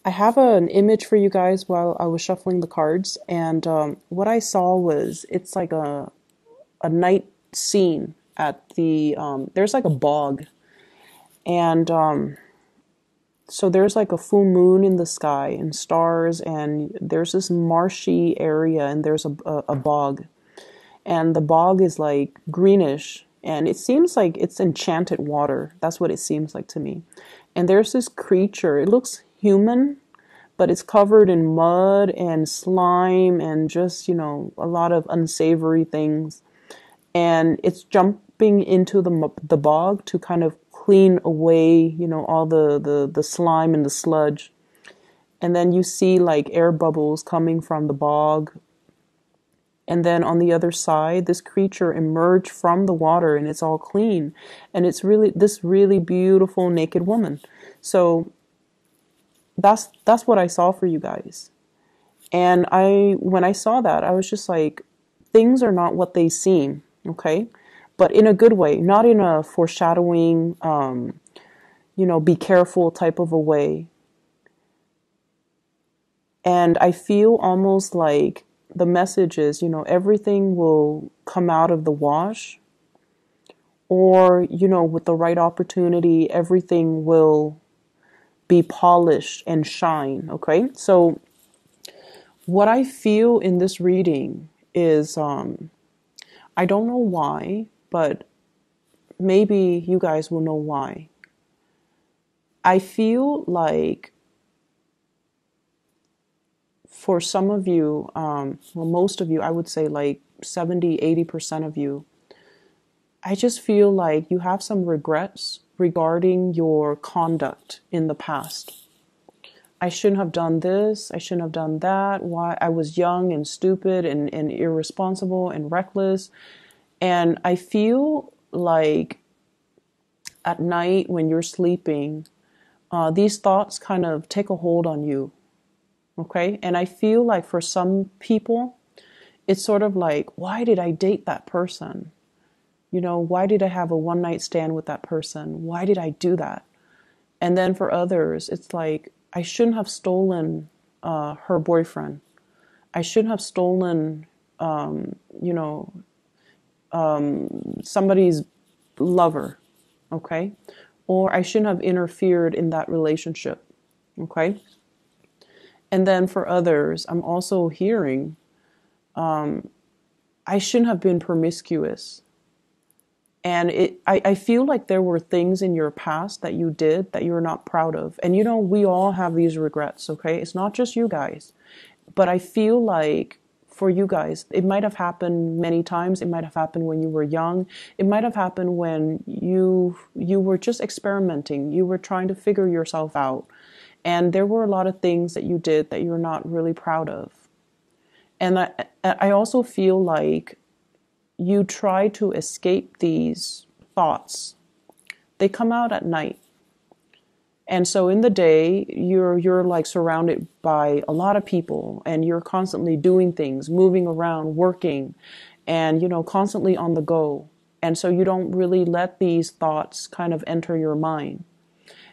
I have an image for you guys while I was shuffling the cards, and what I saw was it's like a night scene at there's like a bog, and so there's like a full moon in the sky and stars, and there's this marshy area, and there's a bog, and the bog is like greenish, and it seems like it's enchanted water. That's what it seems like to me. And there's this creature. It looks human, but it's covered in mud and slime and just, a lot of unsavory things. And it's jumping into the bog to kind of clean away, all the slime and the sludge. And then you see like air bubbles coming from the bog. And then on the other side, this creature emerged from the water and it's all clean. And it's really this really beautiful naked woman. So that's what I saw for you guys. And when I saw that, I was just like, things are not what they seem, okay? But in a good way, not in a foreshadowing, be careful type of a way. And I feel almost like the message is, everything will come out of the wash, or, with the right opportunity, everything will be polished and shine, okay? So what I feel in this reading is, I don't know why, but maybe you guys will know why. I feel like for some of you, most of you, I would say like 70-80% of you, I just feel like you have some regrets regarding your conduct in the past. I shouldn't have done this. I shouldn't have done that. Why? I was young and stupid and irresponsible and reckless. And I feel like at night when you're sleeping, these thoughts kind of take a hold on you. Okay? And I feel like for some people, it's sort of like, why did I date that person? Why did I have a one night stand with that person? Why did I do that? And then for others, it's like, I shouldn't have stolen her boyfriend. I shouldn't have stolen, somebody's lover, okay? Or I shouldn't have interfered in that relationship, okay? And then for others, I'm also hearing, I shouldn't have been promiscuous. And I feel like there were things in your past that you did that you're not proud of. And we all have these regrets, okay? It's not just you guys. But I feel like for you guys, it might have happened many times. It might have happened when you were young. It might have happened when you were just experimenting. You were trying to figure yourself out. And there were a lot of things that you did that you're not really proud of. And I also feel like you try to escape these thoughts. They come out at night. And so in the day, you're like surrounded by a lot of people, and you're constantly doing things, moving around, working, and, constantly on the go. And so you don't really let these thoughts kind of enter your mind.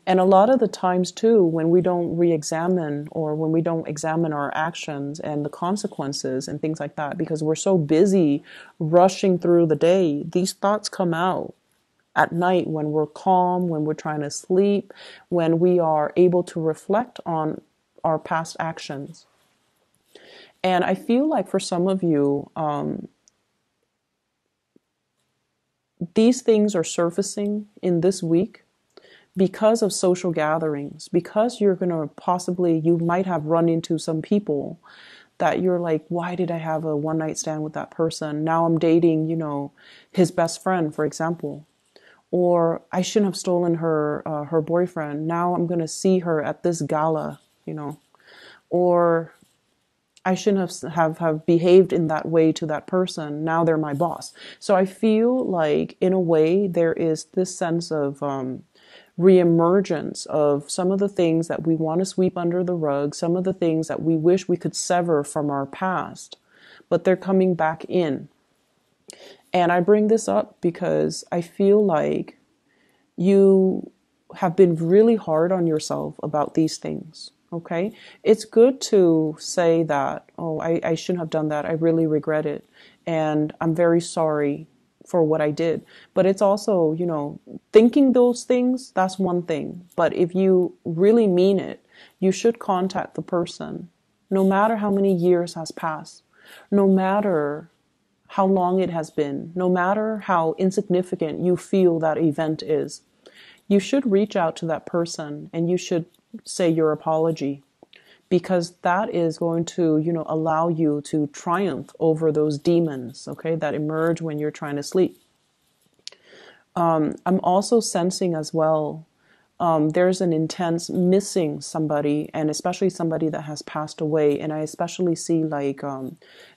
And a lot of the times too, when we don't re-examine, or when we don't examine our actions and the consequences and things like that, because we're so busy rushing through the day, these thoughts come out at night when we're calm, when we're trying to sleep, when we are able to reflect on our past actions. And I feel like for some of you, these things are surfacing in this week because of social gatherings, because you're going to you might have run into some people that you're like, why did I have a one night stand with that person? Now I'm dating, his best friend, for example. Or I shouldn't have stolen her boyfriend. Now I'm going to see her at this gala, Or I shouldn't have behaved in that way to that person. Now they're my boss. So I feel like, in a way, there is this sense of reemergence of some of the things that we want to sweep under the rug, some of the things that we wish we could sever from our past, but they're coming back in. And I bring this up because I feel like you have been really hard on yourself about these things. Okay. It's good to say that, oh, I shouldn't have done that. I really regret it. And I'm very sorry for what I did. But it's also, thinking those things, that's one thing. But if you really mean it, you should contact the person, no matter how many years has passed, no matter how long it has been, no matter how insignificant you feel that event is. You should reach out to that person and you should say your apology, because that is going to, allow you to triumph over those demons, okay, that emerge when you're trying to sleep. I'm also sensing as well, there's an intense missing somebody, and especially somebody that has passed away. And I especially see like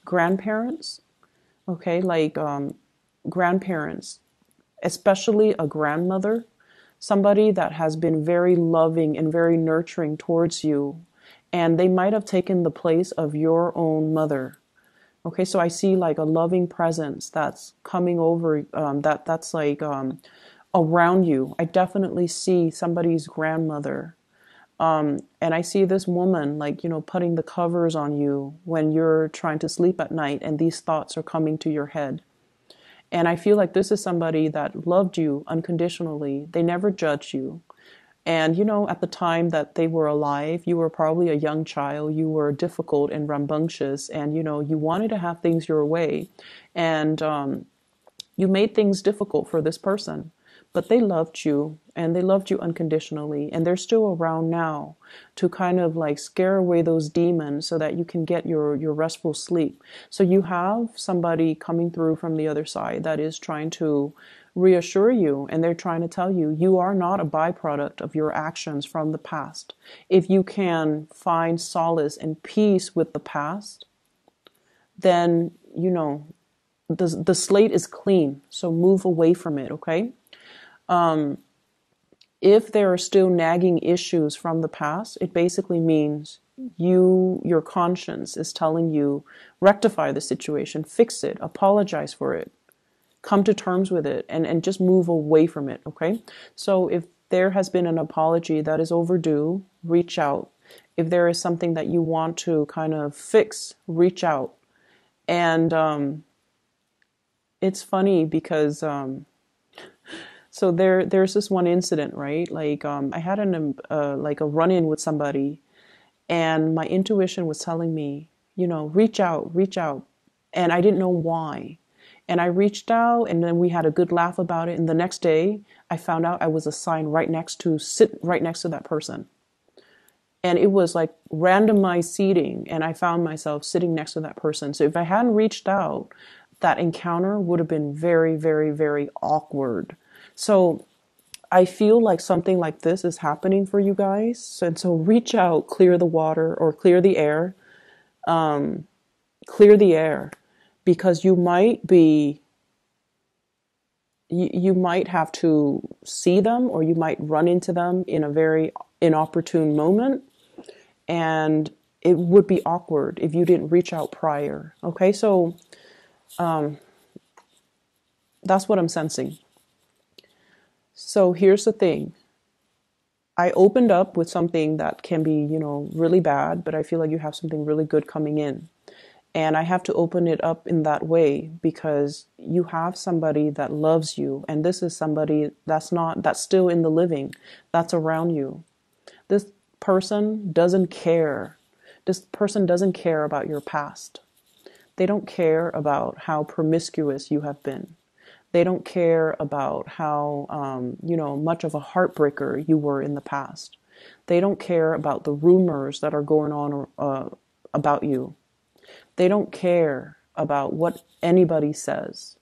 grandparents, okay, like grandparents, especially a grandmother, somebody that has been very loving and very nurturing towards you. And they might have taken the place of your own mother. Okay, so I see like a loving presence that's coming over, that's like around you. I definitely see somebody's grandmother. And I see this woman like, putting the covers on you when you're trying to sleep at night and these thoughts are coming to your head. And I feel like this is somebody that loved you unconditionally. They never judged you. And, at the time that they were alive, you were probably a young child. You were difficult and rambunctious, and, you wanted to have things your way. And you made things difficult for this person. But they loved you, and they loved you unconditionally. And they're still around now to kind of like scare away those demons so that you can get your restful sleep. So you have somebody coming through from the other side that is trying to reassure you, and they're trying to tell you, you are not a byproduct of your actions from the past. If you can find solace and peace with the past, then, the slate is clean. So move away from it, okay? If there are still nagging issues from the past, it basically means your conscience is telling you, rectify the situation, fix it, apologize for it, come to terms with it, and just move away from it, okay? So if there has been an apology that is overdue, reach out. If there is something that you want to kind of fix, reach out. And it's funny because so there's this one incident, right? Like I had like a run-in with somebody, and my intuition was telling me, reach out, reach out. And I didn't know why. And I reached out, and then we had a good laugh about it. And the next day, I found out I was assigned sit right next to that person. And it was like randomized seating, and I found myself sitting next to that person. So if I hadn't reached out, that encounter would have been very, very, very awkward. So I feel like something like this is happening for you guys. And so reach out, clear the water or clear the air. Clear the air, because you might have to see them, or you might run into them in a very inopportune moment. And it would be awkward if you didn't reach out prior. Okay, so that's what I'm sensing. So here's the thing. I opened up with something that can be, really bad, but I feel like you have something really good coming in. And I have to open it up in that way because you have somebody that loves you. And this is somebody that's still in the living, that's around you. This person doesn't care. This person doesn't care about your past. They don't care about how promiscuous you have been. They don't care about how, much of a heartbreaker you were in the past. They don't care about the rumors that are going on about you. They don't care about what anybody says.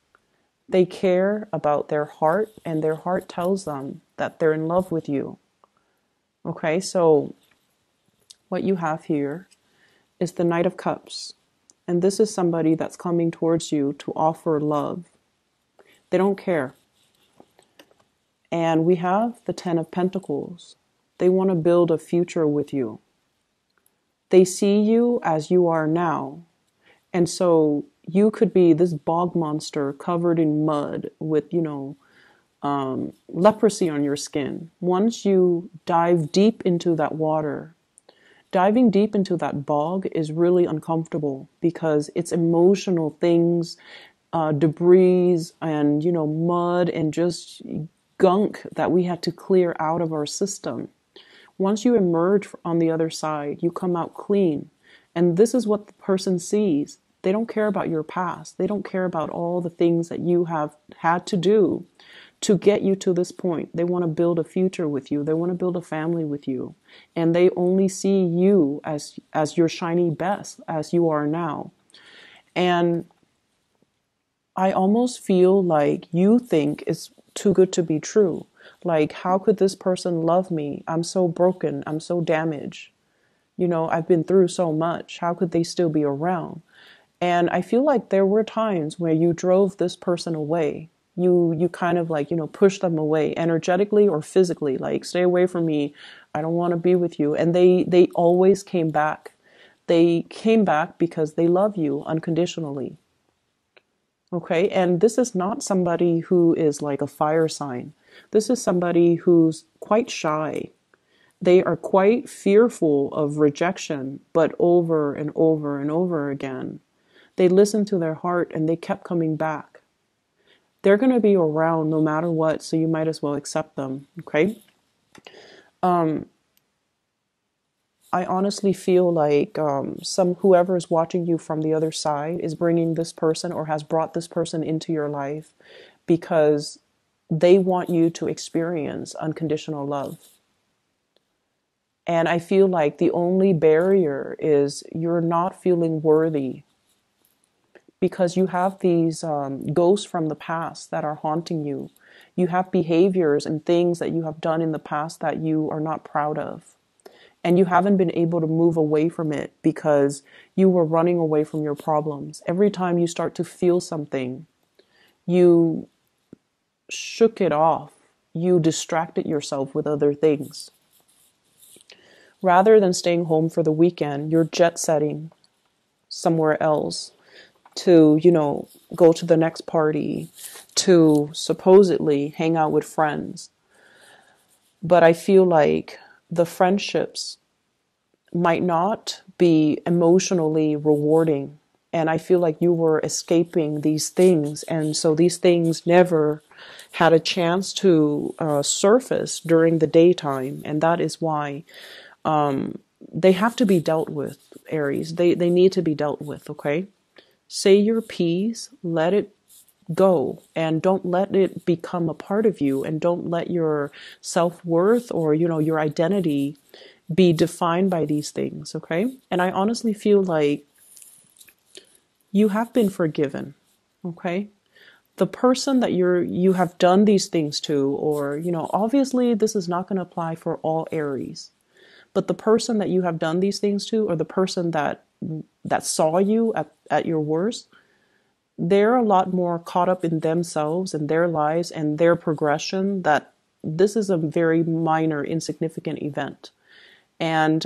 They care about their heart, and their heart tells them that they're in love with you. Okay, so what you have here is the Knight of Cups. And this is somebody that's coming towards you to offer love. They don't care. And we have the Ten of Pentacles. They want to build a future with you. They see you as you are now. And so you could be this bog monster covered in mud with, leprosy on your skin. Once you dive deep into that water Diving deep into that bog is really uncomfortable because it's emotional things, debris and, mud and just gunk that we had to clear out of our system. Once you emerge on the other side, you come out clean. And this is what the person sees. They don't care about your past. They don't care about all the things that you have had to do to get you to this point. They want to build a future with you. They want to build a family with you. And they only see you as your shiny best, as you are now. And I almost feel like you think it's too good to be true. Like, how could this person love me? I'm so broken. I'm so damaged. I've been through so much. How could they still be around? And I feel like there were times where you drove this person away. You kind of like, push them away energetically or physically, like, stay away from me. I don't want to be with you. And they always came back. They came back because they love you unconditionally. Okay. And this is not somebody who is like a fire sign. This is somebody who's quite shy. They are quite fearful of rejection, but over and over and over again. They listened to their heart and they kept coming back. They're going to be around no matter what, so you might as well accept them, okay? I honestly feel like whoever is watching you from the other side is bringing this person or has brought this person into your life because they want you to experience unconditional love. And I feel like the only barrier is you're not feeling worthy because you have these ghosts from the past that are haunting you. You have behaviors and things that you have done in the past that you are not proud of. And you haven't been able to move away from it because you were running away from your problems. Every time you start to feel something, you shook it off. You distracted yourself with other things. Rather than staying home for the weekend, you're jet setting somewhere else to, go to the next party, to supposedly hang out with friends. But I feel like the friendships might not be emotionally rewarding. And I feel like you were escaping these things. And so these things never had a chance to surface during the daytime. And that is why they have to be dealt with, Aries. They need to be dealt with, okay? Say your piece, let it go, and don't let it become a part of you, and don't let your self-worth or, your identity be defined by these things, okay? And I honestly feel like you have been forgiven, okay? The person that you have done these things to, or, obviously this is not going to apply for all Aries. But the person that you have done these things to, or the person that saw you at your worst, they're a lot more caught up in themselves and their lives and their progression that this is a very minor, insignificant event. And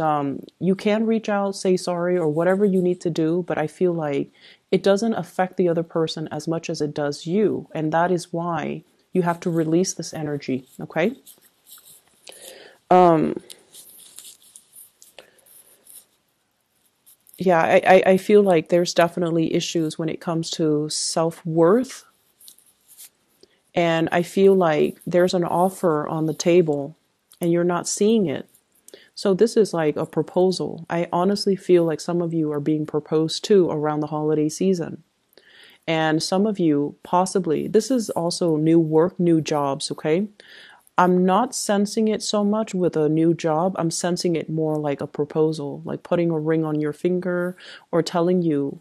you can reach out, say sorry, or whatever you need to do, but I feel like it doesn't affect the other person as much as it does you. And that is why you have to release this energy, okay? Yeah, I feel like there's definitely issues when it comes to self-worth. And I feel like there's an offer on the table and you're not seeing it. So this is like a proposal. I honestly feel like some of you are being proposed to around the holiday season. And some of you possibly, this is also new work, new jobs, okay? I'm not sensing it so much with a new job. I'm sensing it more like a proposal, like putting a ring on your finger or telling you,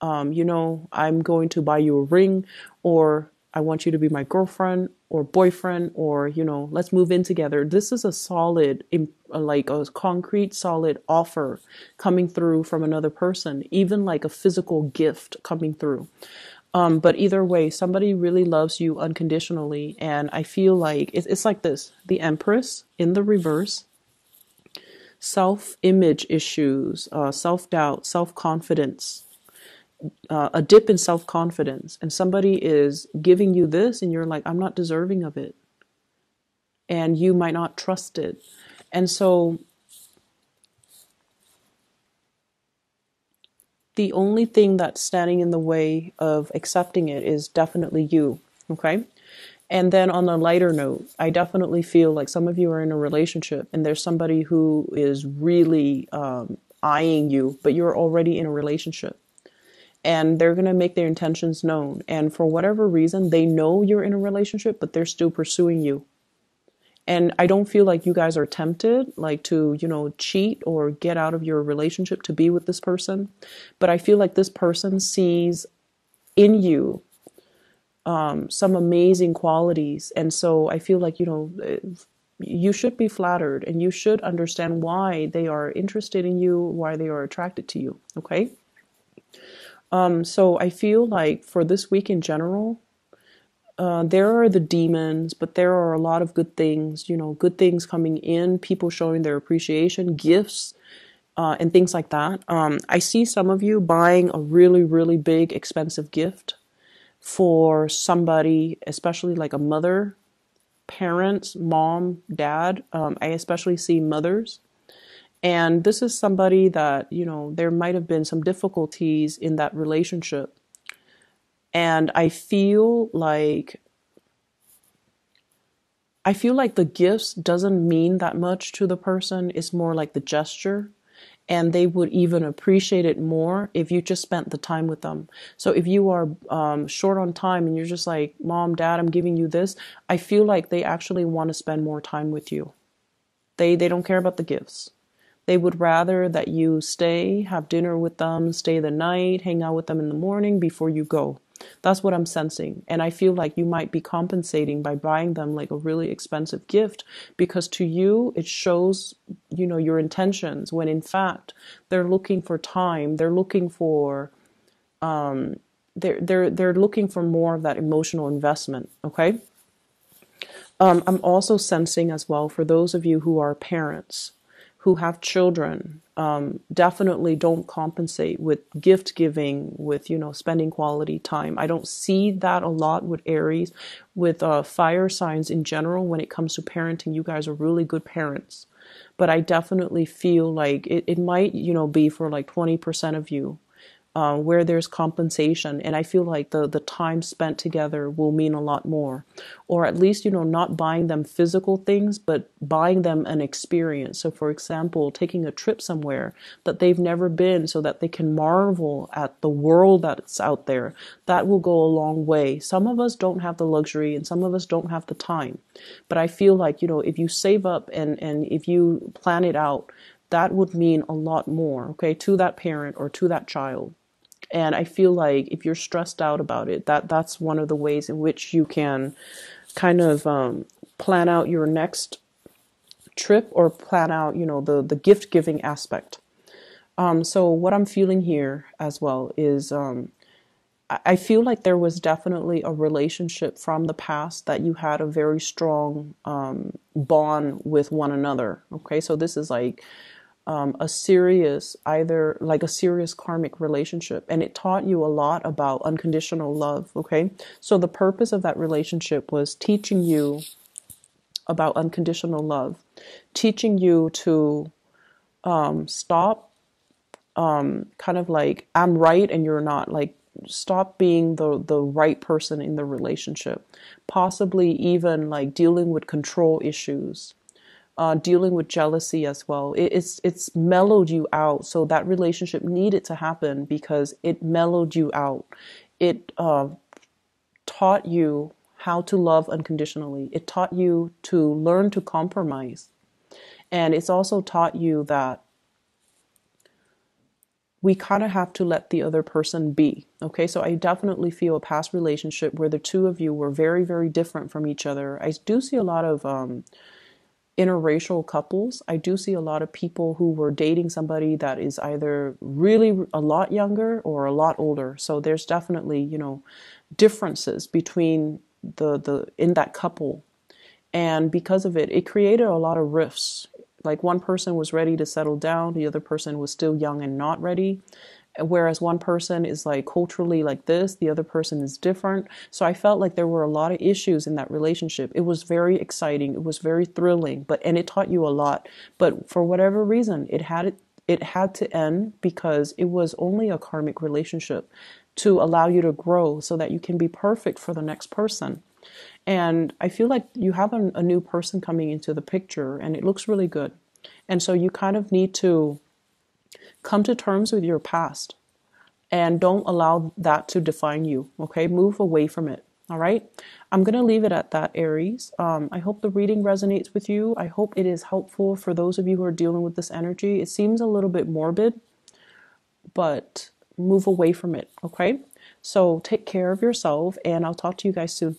I'm going to buy you a ring, or I want you to be my girlfriend or boyfriend, or, let's move in together. This is a solid, like a concrete, solid offer coming through from another person, even like a physical gift coming through. But either way, somebody really loves you unconditionally. And I feel like it's like this, the Empress in the reverse, self-image issues, self-doubt, self-confidence, a dip in self-confidence. And somebody is giving you this and you're like, I'm not deserving of it. And you might not trust it. And so The only thing that's standing in the way of accepting it is definitely you. Okay. And then on a lighter note, I definitely feel like some of you are in a relationship and there's somebody who is really eyeing you, but you're already in a relationship. And they're going to make their intentions known. And for whatever reason, they know you're in a relationship, but they're still pursuing you. And I don't feel like you guys are tempted, like to, cheat or get out of your relationship to be with this person. But I feel like this person sees in you some amazing qualities. And so I feel like, you should be flattered and you should understand why they are interested in you, why they are attracted to you. Okay. So I feel like for this week in general, there are the demons, but there are a lot of good things, good things coming in, people showing their appreciation, gifts, and things like that. I see some of you buying a really, really big, expensive gift for somebody, especially like a mother, parents, mom, dad. I especially see mothers. And this is somebody that, there might have been some difficulties in that relationship. And I feel like the gifts doesn't mean that much to the person. It's more like the gesture. And they would even appreciate it more if you just spent the time with them. So if you are short on time and you're just like, Mom, Dad, I'm giving you this, I feel like they actually want to spend more time with you. They don't care about the gifts. They would rather that you stay, have dinner with them, stay the night, hang out with them in the morning before you go. That's what I'm sensing. And I feel like you might be compensating by buying them like a really expensive gift because to you, it shows, your intentions when in fact they're looking for time. They're looking for, they're looking for more of that emotional investment. Okay. I'm also sensing as well for those of you who are parents, who have children, definitely don't compensate with gift giving, with, spending quality time. I don't see that a lot with Aries, with fire signs in general. When it comes to parenting, you guys are really good parents. But I definitely feel like it might, be for like 20% of you. Where there's compensation. And I feel like the time spent together will mean a lot more. Or at least, not buying them physical things, but buying them an experience. So for example, taking a trip somewhere that they've never been so that they can marvel at the world that's out there. That will go a long way. Some of us don't have the luxury and some of us don't have the time. But I feel like, if you save up and if you plan it out, that would mean a lot more, okay, to that parent or to that child. And I feel like if you're stressed out about it, that's one of the ways in which you can kind of plan out your next trip or plan out, the gift giving aspect. So what I'm feeling here as well is I feel like there was definitely a relationship from the past that you had a very strong bond with one another. Okay, so this is like a serious, either like a serious karmic relationship. And it taught you a lot about unconditional love. Okay. So the purpose of that relationship was teaching you about unconditional love, teaching you to stop kind of like, I'm right and you're not, like, stop being the right person in the relationship, possibly even like dealing with control issues, dealing with jealousy as well. It's mellowed you out. So that relationship needed to happen because it mellowed you out. It taught you how to love unconditionally. It taught you to learn to compromise. And it's also taught you that we kind of have to let the other person be. Okay, so I definitely feel a past relationship where the two of you were very, very different from each other. I do see a lot of interracial couples. I do see a lot of people who were dating somebody that is either really a lot younger or a lot older. So there's definitely, differences between the in that couple. And because of it, it created a lot of rifts. Like one person was ready to settle down, the other person was still young and not ready. Whereas one person is like culturally like this, the other person is different. So I felt like there were a lot of issues in that relationship. It was very exciting. It was very thrilling, and it taught you a lot. But for whatever reason, it had it had to end because it was only a karmic relationship to allow you to grow so that you can be perfect for the next person. And I feel like you have a new person coming into the picture and it looks really good. And so you kind of need to come to terms with your past and don't allow that to define you. Okay, move away from it. All right, I'm going to leave it at that, Aries. I hope the reading resonates with you. I hope it is helpful for those of you who are dealing with this energy. It seems a little bit morbid, but move away from it. Okay, so take care of yourself and I'll talk to you guys soon.